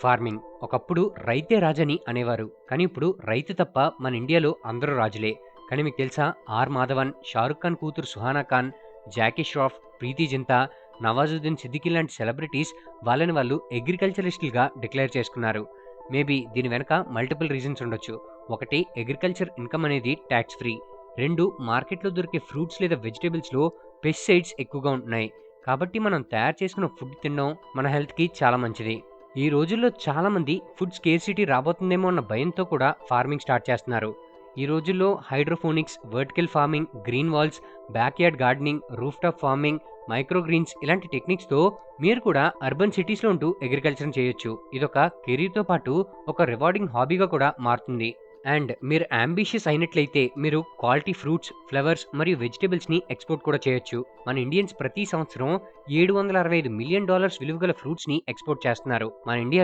Farming. ఒకప్పుడు రైతే రాజని అనేవారు. కానీ ఇప్పుడు రైతు తప్ప మన ఇండియాలో అందరూ రాజులే. కానీ మీకు తెలుసా? ఆర్ మాధవన్, షారుఖ్ ఖాన్ కూతురు సుహానా ఖాన్, జాకీ ష్రాఫ్, ప్రీతి జింతా, నవాజుద్దీన్ సిద్దికీ లాంటి సెలబ్రిటీస్ వాళ్ళని వాళ్ళు అగ్రికల్చరిస్టులుగా డిక్లేర్ చేసుకున్నారు. మేబీ దీని వెనక మల్టిపుల్ రీజన్స్ ఉండొచ్చు. ఒకటి, అగ్రికల్చర్ ఇన్కమ్ అనేది ట్యాక్స్ ఫ్రీ. 2, మార్కెట్లో దొరికే ఫ్రూట్స్ లేదా వెజిటేబుల్స్లో పెస్టిసైడ్స్ ఎక్కువగా ఉంటున్నాయి. కాబట్టి మనం తయారు చేసుకున్న ఫుడ్ తినడం మన హెల్త్కి చాలా మంచిది. ఈ రోజుల్లో చాలామంది ఫుడ్ స్కేర్సిటీ రాబోతుందేమో అన్న భయంతో కూడా ఫార్మింగ్ స్టార్ట్ చేస్తున్నారు. ఈ రోజుల్లో hydroponics, vertical farming, green walls, backyard gardening, rooftop farming, microgreens ఇలాంటి టెక్నిక్స్తో మీరు కూడా అర్బన్ సిటీస్లో ఉంటూ అగ్రికల్చర్ చేయొచ్చు. ఇదొక కెరీర్తో పాటు ఒక రివార్డింగ్ హాబీగా కూడా మారుతుంది. అండ్ మీరు అంబిషియస్ అయినట్లయితే మీరు క్వాలిటీ ఫ్రూట్స్, ఫ్లవర్స్ మరియు వెజిటేబుల్స్ని ఎక్స్పోర్ట్ కూడా చేయొచ్చు. మన ఇండియన్స్ ప్రతి సంవత్సరం $765 మిలియన్ విలువ గల ఫ్రూట్స్ని ఎక్స్పోర్ట్ చేస్తున్నారు. మన ఇండియాలో